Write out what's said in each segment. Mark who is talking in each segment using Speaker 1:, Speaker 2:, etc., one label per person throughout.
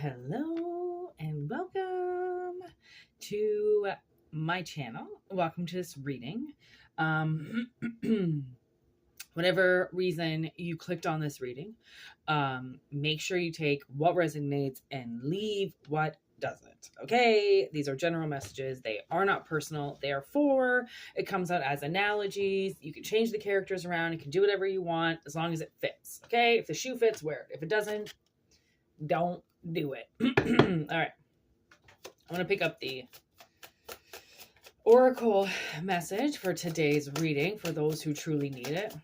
Speaker 1: Hello and welcome to my channel. Welcome to this reading. Um, whatever reason you clicked on this reading, make sure you take what resonates and leave what doesn't. Okay, these are general messages. They are not personal. They are it comes out as analogies. You can change the characters around. You can do whatever you want as long as it fits. Okay, if the shoe fits, wear it. If it doesn't, don't do it. All right. I'm going to pick up the oracle message for today's reading for those who truly need it.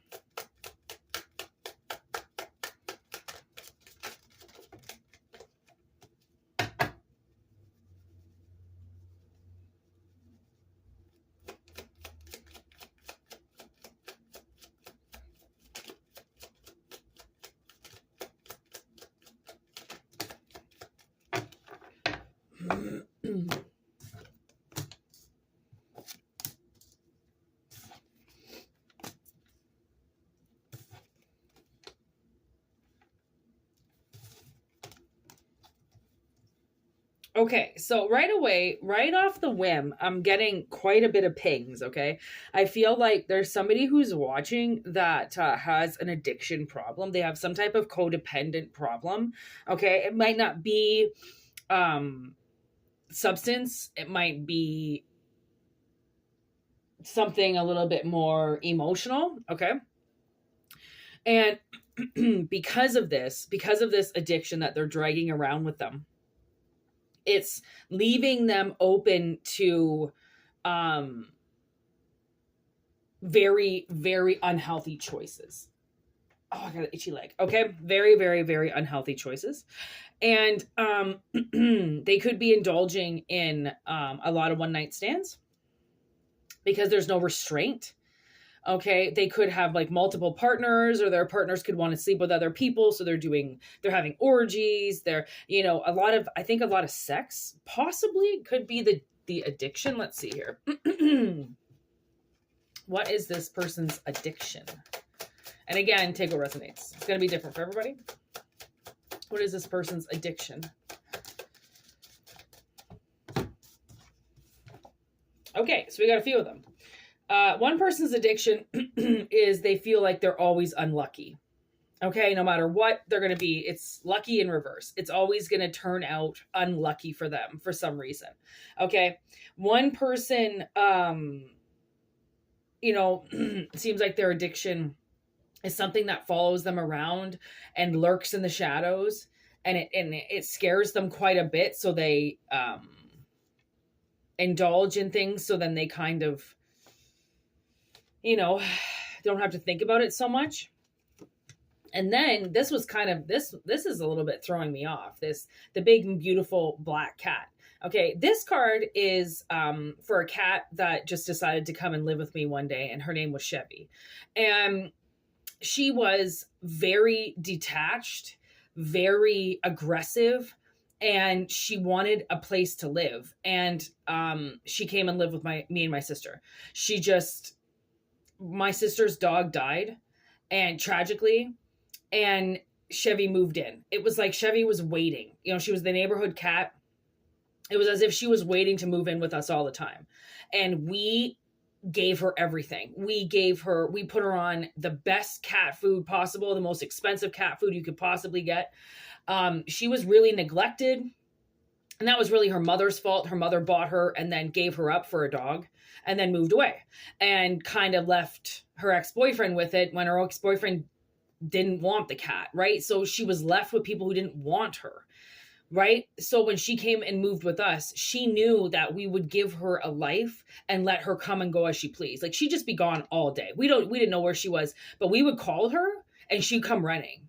Speaker 1: Okay, so right away, right off the whim, I'm getting quite a bit of pings, okay? I feel like there's somebody who's watching that has an addiction problem. They have some type of codependent problem, okay? It might not be substance. It might be something a little bit more emotional, okay? And because of this addiction that they're dragging around with them, it's leaving them open to very, very unhealthy choices. Oh, I got an itchy leg. Okay. Very, very, very unhealthy choices. And they could be indulging in a lot of one-night stands because there's no restraint. Okay, they could have like multiple partners, or their partners could want to sleep with other people, so they're having orgies. I think a lot of sex possibly could be the addiction. Let's see here. What is this person's addiction? And again, take what resonates. It's going to be different for everybody. What is this person's addiction? Okay, so we got a few of them. One person's addiction is they feel like they're always unlucky. Okay, no matter what they're going to be, it's lucky in reverse. It's always going to turn out unlucky for them for some reason. Okay, one person, it seems like their addiction is something that follows them around and lurks in the shadows, and it scares them quite a bit. So they indulge in things. So then they kind of, don't have to think about it so much. And then this was kind of, this is a little bit throwing me off. The big, beautiful black cat. Okay, this card is for a cat that just decided to come and live with me one day, and her name was Chevy. And she was very detached, very aggressive, and she wanted a place to live. And she came and lived with me and my sister. My sister's dog died, and tragically, and Chevy moved in. It was like Chevy was waiting. She was the neighborhood cat. It was as if she was waiting to move in with us all the time. And we gave her everything. We put her on the best cat food possible, the most expensive cat food you could possibly get. She was really neglected. And that was really her mother's fault. Her mother bought her and then gave her up for a dog and then moved away and kind of left her ex-boyfriend with it when her ex-boyfriend didn't want the cat, right? So she was left with people who didn't want her, right? So when she came and moved with us, she knew that we would give her a life and let her come and go as she pleased. Like, she'd just be gone all day. We didn't know where she was, but we would call her and she'd come running.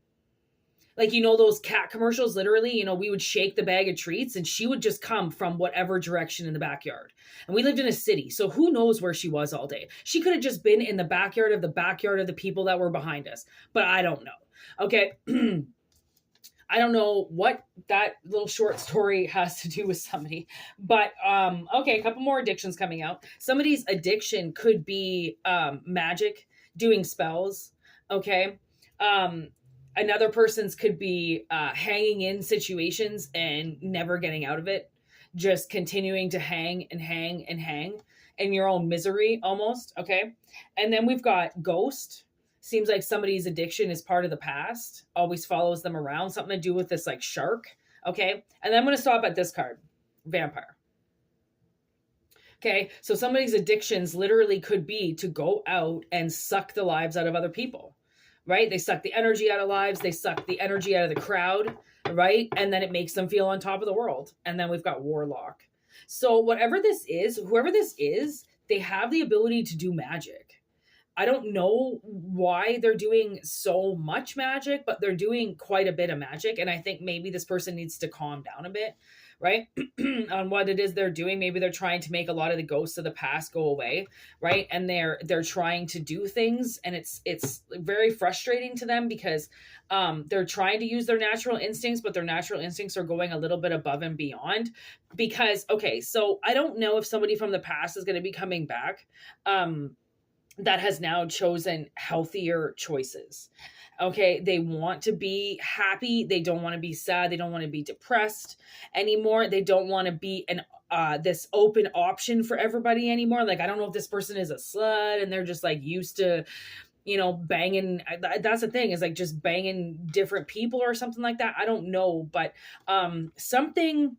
Speaker 1: Like, those cat commercials, literally, we would shake the bag of treats and she would just come from whatever direction in the backyard. And we lived in a city, so who knows where she was all day. She could have just been in the backyard of the people that were behind us. But I don't know. Okay. I don't know what that little short story has to do with somebody. But, okay, a couple more addictions coming out. Somebody's addiction could be magic, doing spells. Okay. Another person's could be hanging in situations and never getting out of it, just continuing to hang and hang and hang in your own misery almost. Okay. And then we've got ghost. Seems like somebody's addiction is part of the past, always follows them around, something to do with this like shark. Okay. And then I'm going to stop at this card, vampire. Okay. So somebody's addictions literally could be to go out and suck the lives out of other people, right? They suck the energy out of lives. They suck the energy out of the crowd, right? And then it makes them feel on top of the world. And then we've got warlock. So whatever this is, whoever this is, they have the ability to do magic. I don't know why they're doing so much magic, but they're doing quite a bit of magic. And I think maybe this person needs to calm down a bit, right? On what it is they're doing. Maybe they're trying to make a lot of the ghosts of the past go away, right? And they're trying to do things, and it's very frustrating to them because they're trying to use their natural instincts, but their natural instincts are going a little bit above and beyond. Because, okay, so I don't know if somebody from the past is going to be coming back. That has now chosen healthier choices. Okay. They want to be happy. They don't want to be sad. They don't want to be depressed anymore. They don't want to be this open option for everybody anymore. Like, I don't know if this person is a slut and they're just like used to, banging. That's the thing, is like just banging different people or something like that. I don't know, but something,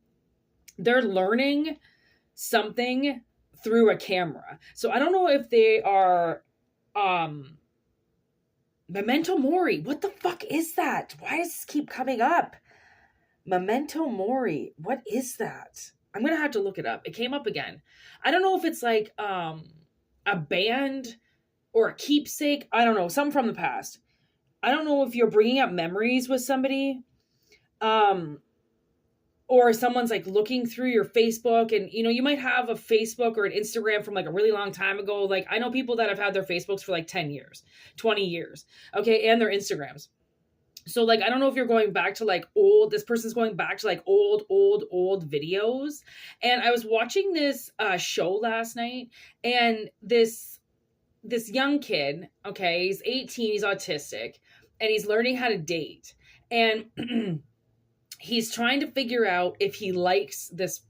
Speaker 1: they're learning something through a camera. So I don't know if they are Memento Mori. What the fuck is that? Why does this keep coming up? Memento Mori. What is that? I'm gonna have to look it up. It came up again. I don't know if it's like a band or a keepsake. I don't know, something from the past. I don't know if you're bringing up memories with somebody. Or someone's like looking through your Facebook, and you might have a Facebook or an Instagram from like a really long time ago. Like, I know people that have had their Facebooks for like 10 years, 20 years. Okay. And their Instagrams. So like, I don't know if you're going back to like this person's going back to like old videos. And I was watching this show last night, and this young kid, okay, he's 18, he's autistic, and he's learning how to date. And he's trying to figure out if he likes this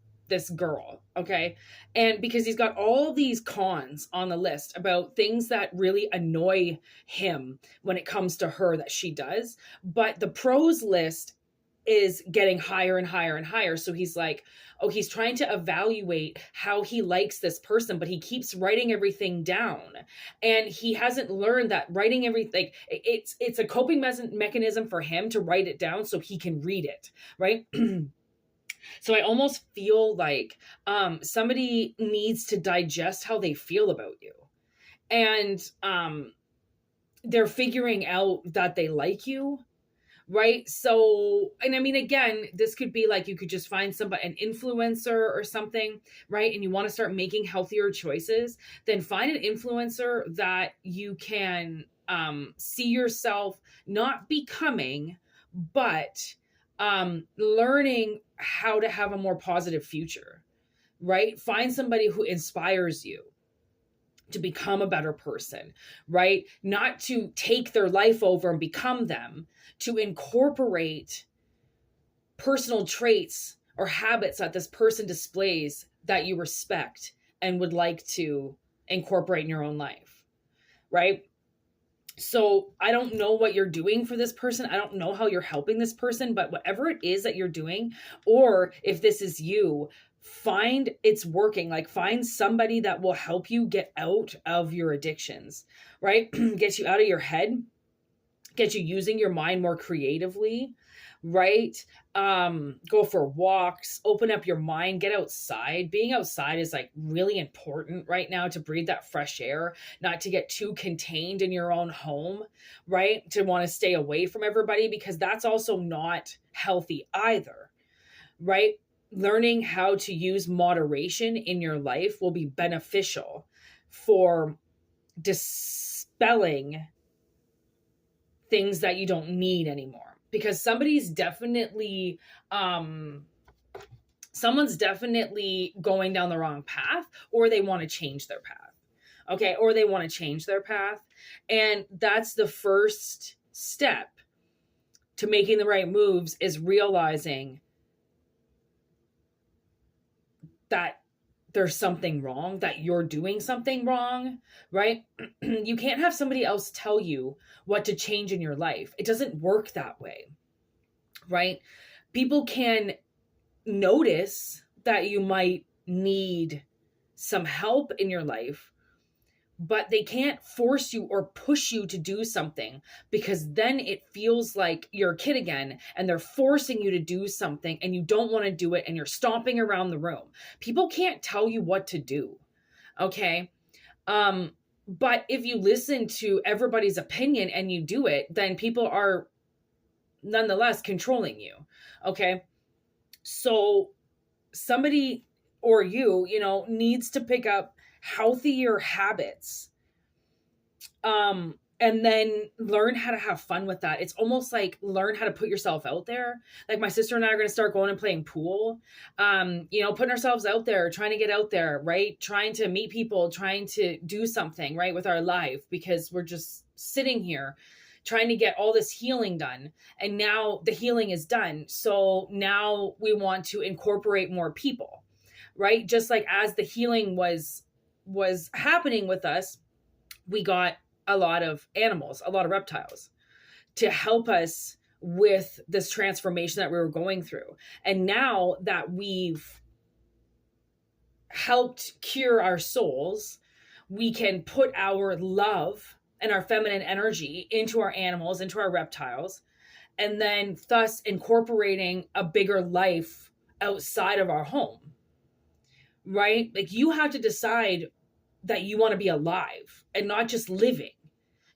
Speaker 1: girl, okay? And because he's got all these cons on the list about things that really annoy him when it comes to her that she does, but the pros list is getting higher and higher and higher. So he's like, he's trying to evaluate how he likes this person, but he keeps writing everything down. And he hasn't learned that writing everything, it's a coping mechanism for him to write it down so he can read it, right? So I almost feel like somebody needs to digest how they feel about you. And they're figuring out that they like you. Right. So, and I mean, again, this could be like, you could just find somebody, an influencer or something, right? And you want to start making healthier choices, then find an influencer that you can see yourself not becoming, but learning how to have a more positive future, right? Find somebody who inspires you to become a better person, right? Not to take their life over and become them, to incorporate personal traits or habits that this person displays that you respect and would like to incorporate in your own life, right? So I don't know what you're doing for this person. I don't know how you're helping this person, but whatever it is that you're doing, or if this is you, find it's working. Like, find somebody that will help you get out of your addictions, right? Get you out of your head, get you using your mind more creatively, right? Go for walks, open up your mind, get outside. Being outside is like really important right now, to breathe that fresh air, not to get too contained in your own home, right? To want to stay away from everybody, because that's also not healthy either, right? Learning how to use moderation in your life will be beneficial for dispelling things that you don't need anymore, because someone's definitely going down the wrong path, or they want to change their path. Okay. Or they want to change their path. And that's the first step to making the right moves is realizing that there's something wrong, that you're doing something wrong, right? You can't have somebody else tell you what to change in your life. It doesn't work that way, right? People can notice that you might need some help in your life, but they can't force you or push you to do something, because then it feels like you're a kid again and they're forcing you to do something and you don't want to do it and you're stomping around the room. People can't tell you what to do. Okay. But if you listen to everybody's opinion and you do it, then people are nonetheless controlling you. Okay. So somebody or you needs to pick up healthier habits, and then learn how to have fun with that. It's almost like learn how to put yourself out there. Like my sister and I are going to start going and playing pool, putting ourselves out there, trying to get out there, right? Trying to meet people, trying to do something, right, with our life, because we're just sitting here trying to get all this healing done. And now the healing is done. So now we want to incorporate more people, right? Just like as the healing was happening with us, we got a lot of animals, a lot of reptiles to help us with this transformation that we were going through. And now that we've helped cure our souls, we can put our love and our feminine energy into our animals, into our reptiles, and then thus incorporating a bigger life outside of our home, right? Like you have to decide that you want to be alive and not just living,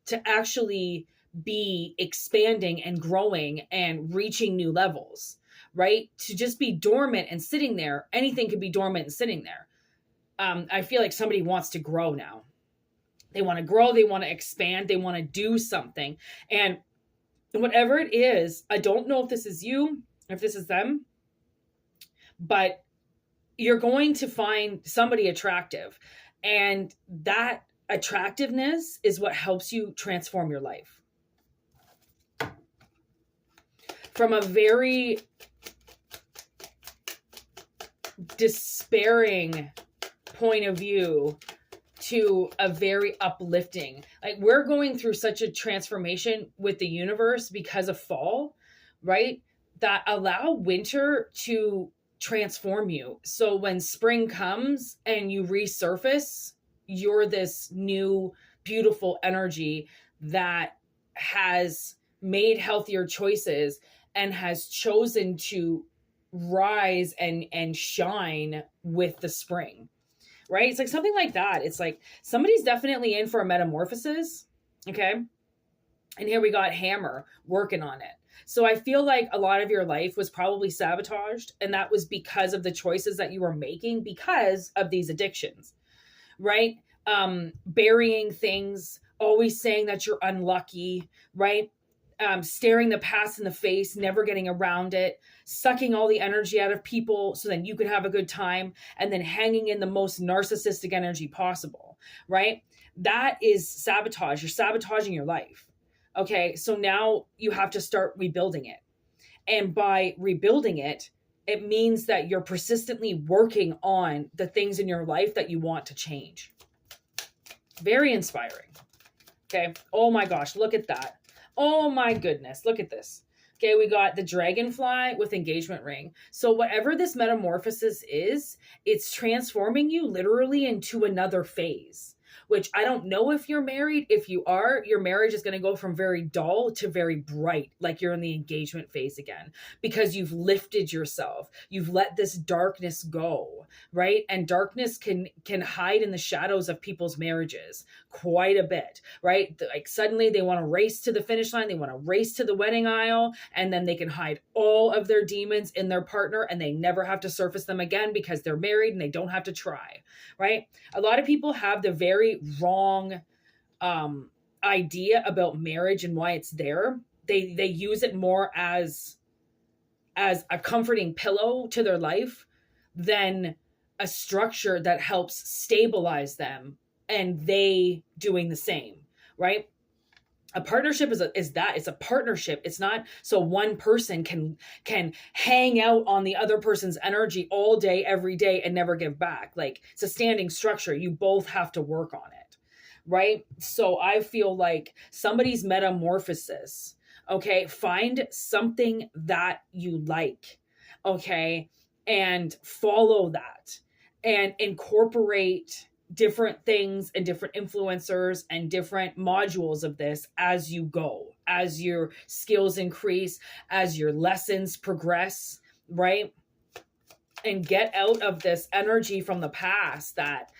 Speaker 1: to actually be expanding and growing and reaching new levels, right? To just be dormant and sitting there, anything could be dormant and sitting there. I feel like somebody wants to grow now. They want to grow, they want to expand, they want to do something. And whatever it is, I don't know if this is you, if this is them, but you're going to find somebody attractive. And that attractiveness is what helps you transform your life. From a very despairing point of view to a very uplifting. Like we're going through such a transformation with the universe because of fall, right? That allow winter to transform you. So when spring comes and you resurface, you're this new, beautiful energy that has made healthier choices and has chosen to rise and shine with the spring, right? It's like something like that. It's like somebody's definitely in for a metamorphosis. Okay. And here we got Hammer working on it. So I feel like a lot of your life was probably sabotaged, and that was because of the choices that you were making because of these addictions, right? Burying things, always saying that you're unlucky, right? Staring the past in the face, never getting around it, sucking all the energy out of people so then you could have a good time, and then hanging in the most narcissistic energy possible, right? That is sabotage. You're sabotaging your life. Okay, so now you have to start rebuilding it. And by rebuilding it, it means that you're persistently working on the things in your life that you want to change. Very inspiring. Okay, oh my gosh, look at that. Oh my goodness, look at this. Okay, we got the dragonfly with engagement ring. So whatever this metamorphosis is, it's transforming you literally into another phase. Which I don't know if you're married. If you are, your marriage is going to go from very dull to very bright, like you're in the engagement phase again, because you've lifted yourself. You've let this darkness go, right? And darkness can hide in the shadows of people's marriages quite a bit, right? Like suddenly they want to race to the finish line. They want to race to the wedding aisle, and then they can hide all of their demons in their partner, and they never have to surface them again because they're married and they don't have to try, right? A lot of people have the very wrong idea about marriage and why it's there. They use it more as a comforting pillow to their life than a structure that helps stabilize them and they doing the same, right? A partnership is that it's a partnership. It's not so one person can hang out on the other person's energy all day every day and never give back. Like, it's a standing structure. You both have to work on it, right? So I feel like somebody's metamorphosis, okay, find something that you like, okay, and follow that and incorporate different things and different influencers and different modules of this as you go, as your skills increase, as your lessons progress, right? And get out of this energy from the past that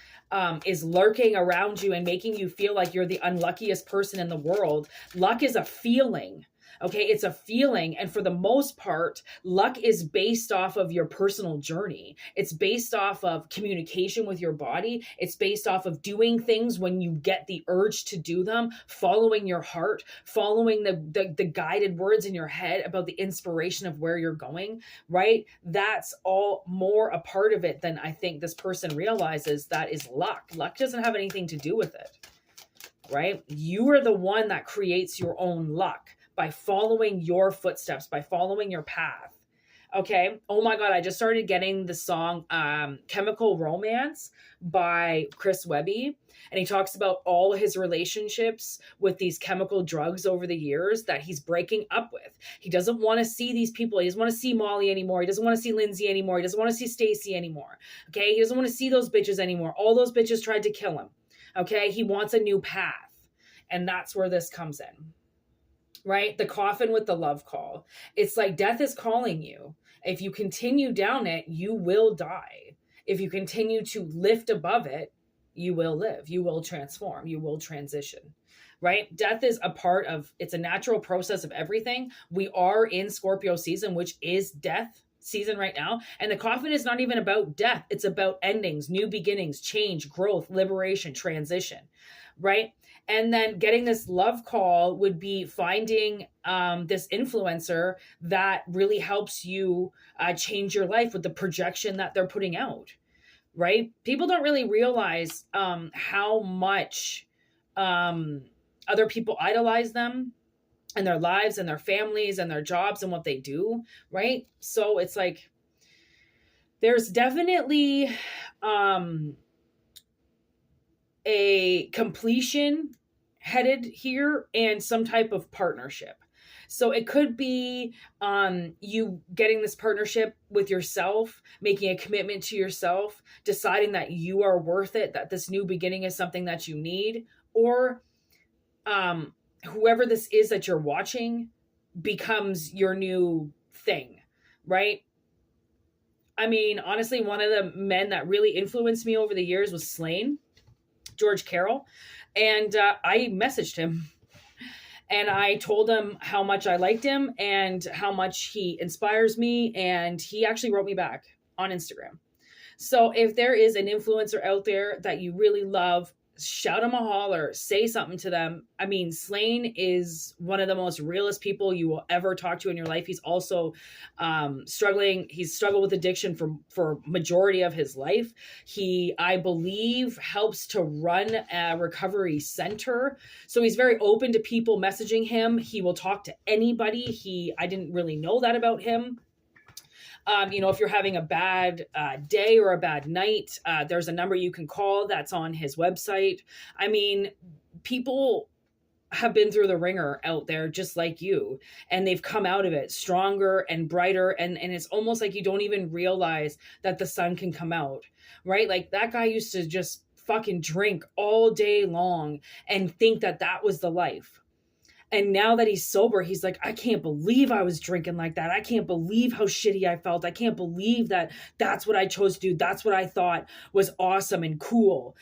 Speaker 1: is lurking around you and making you feel like you're the unluckiest person in the world. Luck is a feeling. Okay, it's a feeling. And for the most part, luck is based off of your personal journey. It's based off of communication with your body. It's based off of doing things when you get the urge to do them, following your heart, following the guided words in your head about the inspiration of where you're going, right? That's all more a part of it than I think this person realizes. That is luck. Luck doesn't have anything to do with it, right? You are the one that creates your own luck by following your footsteps, by following your path. Okay. Oh my God. I just started getting the song Chemical Romance by Chris Webby. And he talks about all his relationships with these chemical drugs over the years that he's breaking up with. He doesn't want to see these people. He doesn't want to see Molly anymore. He doesn't want to see Lindsay anymore. He doesn't want to see Stacy anymore. Okay. He doesn't want to see those bitches anymore. All those bitches tried to kill him. Okay. He wants a new path. And that's where this comes in. Right? The coffin with the love call. It's like death is calling you. If you continue down it, you will die. If you continue to lift above it, you will live. You will transform. You will transition. Right? Death is a part of, it's a natural process of everything. We are in Scorpio season, which is death season right now. And the coffin is not even about death. It's about endings, new beginnings, change, growth, liberation, transition. Right? And then getting this love call would be finding this influencer that really helps you change your life with the projection that they're putting out, right? People don't really realize how much other people idolize them and their lives and their families and their jobs and what they do, right? So it's like, there's definitely a completion headed here and some type of partnership. So it could be you getting this partnership with yourself, making a commitment to yourself, deciding that you are worth it, that this new beginning is something that you need, or whoever this is that you're watching becomes your new thing, right? I mean, honestly, one of the men that really influenced me over the years was Slane, George Carroll. And I messaged him and I told him how much I liked him and how much he inspires me. And he actually wrote me back on Instagram. So if there is an influencer out there that you really love, shout them a holler, say something to them. I mean, Slane is one of the most realest people you will ever talk to in your life. He's also struggling. He's struggled with addiction for majority of his life. He, I believe, helps to run a recovery center. So he's very open to people messaging him. He will talk to anybody. I didn't really know that about him. If you're having a bad day or a bad night, there's a number you can call that's on his website. I mean, people have been through the ringer out there just like you, and they've come out of it stronger and brighter. And it's almost like you don't even realize that the sun can come out, right? Like that guy used to just fucking drink all day long and think that that was the life. And now that he's sober, he's like, I can't believe I was drinking like that. I can't believe how shitty I felt. I can't believe that that's what I chose to do. That's what I thought was awesome and cool.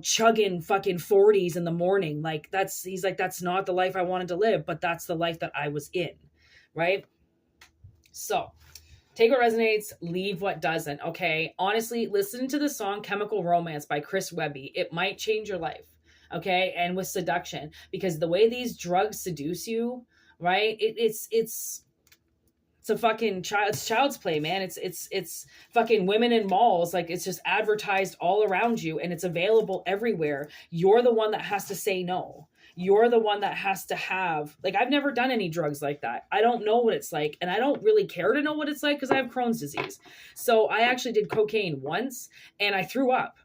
Speaker 1: Chugging fucking 40s in the morning. He's like, that's not the life I wanted to live, but that's the life that I was in. Right? So take what resonates, leave what doesn't. Okay. Honestly, listen to the song Chemical Romance by Chris Webby. It might change your life. Okay. And with seduction, because the way these drugs seduce you, right? It's a fucking child's play, man. It's fucking women in malls. Like it's just advertised all around you and it's available everywhere. You're the one that has to say no. you're the one that has to have, like, I've never done any drugs like that. I don't know what it's like. And I don't really care to know what it's like because I have Crohn's disease. So I actually did cocaine once and I threw up.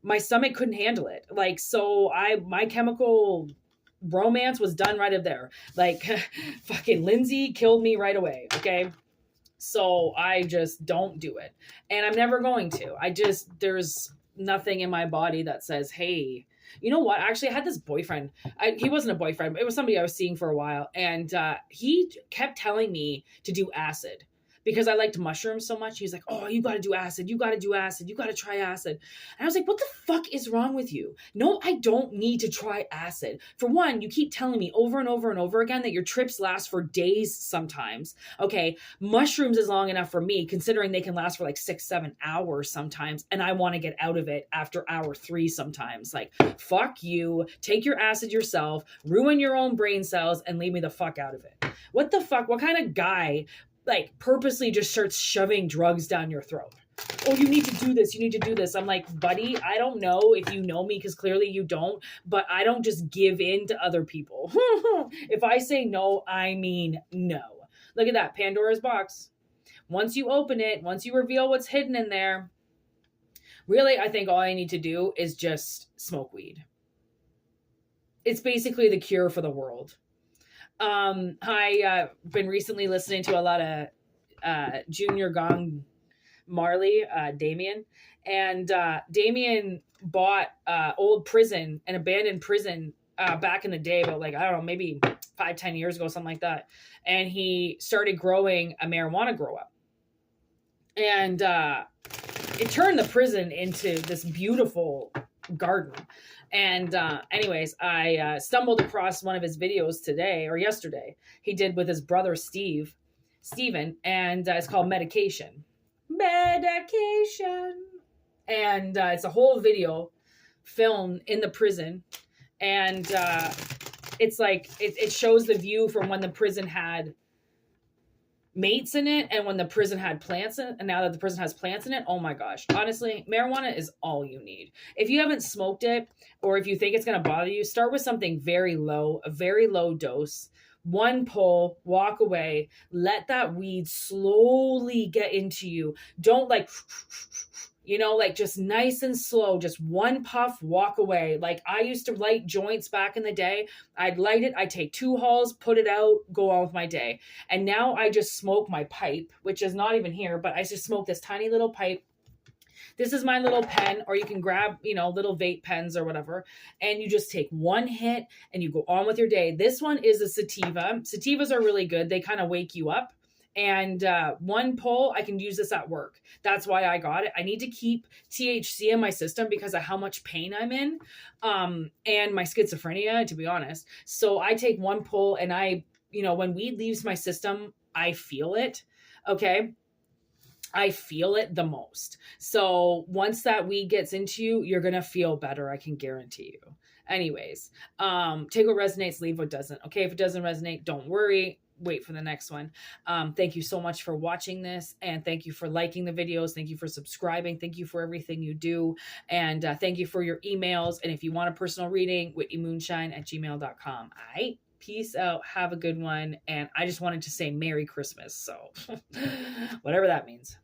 Speaker 1: My stomach couldn't handle it. Like, so my chemical romance was done right up there. Like, fucking Lindsay killed me right away. Okay. So I just don't do it. And I'm never going to. There's nothing in my body that says, hey, you know what? Actually, I had this boyfriend. He wasn't a boyfriend. It was somebody I was seeing for a while. And he kept telling me to do acid because I liked mushrooms so much. He's like, oh, you got to do acid. You got to do acid. You got to try acid. And I was like, what the fuck is wrong with you? No, I don't need to try acid. For one, you keep telling me over and over and over again that your trips last for days sometimes. Okay, mushrooms is long enough for me, considering they can last for like 6-7 hours sometimes. And I want to get out of it after hour 3 sometimes. Like, fuck you. Take your acid yourself, ruin your own brain cells, and leave me the fuck out of it. What the fuck? What kind of guy like purposely just starts shoving drugs down your throat? Oh, you need to do this. You need to do this. I'm like, buddy, I don't know if you know me because clearly you don't, but I don't just give in to other people. If I say no, I mean no. Look at that. Pandora's box. Once you open it, once you reveal what's hidden in there, really, I think all I need to do is just smoke weed. It's basically the cure for the world. I've been recently listening to a lot of Junior Gong Marley, Damien, and Damien bought old prison, an abandoned prison back in the day, but like, I don't know, maybe 5-10 years ago, something like that. And he started growing a marijuana grow up. And it turned the prison into this beautiful garden. And anyways, I stumbled across one of his videos today or yesterday. He did with his brother Steven, and it's called Medication. And it's a whole video filmed in the prison. And it's like, it shows the view from when the prison had mates in it and when the prison had plants in it, and now that the prison has plants in it, oh my gosh, honestly, marijuana is all you need. If you haven't smoked it, or if you think it's going to bother you, start with something very low, a very low dose. One pull, walk away, let that weed slowly get into you. Don't like, you know, like just nice and slow, just one puff, walk away. Like I used to light joints back in the day. I'd light it, I'd take 2 hauls, put it out, go on with my day. And now I just smoke my pipe, which is not even here, but I just smoke this tiny little pipe. This is my little pen, or you can grab, you know, little vape pens or whatever, and you just take one hit and you go on with your day. This one is a sativa. Sativas are really good. They kind of wake you up. And one pull, I can use this at work. That's why I got it. I need to keep THC in my system because of how much pain I'm in, and my schizophrenia, to be honest. So I take one pull, and I, you know, when weed leaves my system, I feel it. Okay. I feel it the most. So once that weed gets into you, you're going to feel better. I can guarantee you. Anyways, take what resonates, leave what doesn't. Okay. If it doesn't resonate, don't worry. Wait for the next one. Thank you so much for watching this, and thank you for liking the videos. Thank you for subscribing. Thank you for everything you do. And thank you for your emails. And if you want a personal reading, whitneymoonshine@gmail.com. All right. Peace out. Have a good one. And I just wanted to say Merry Christmas. So whatever that means.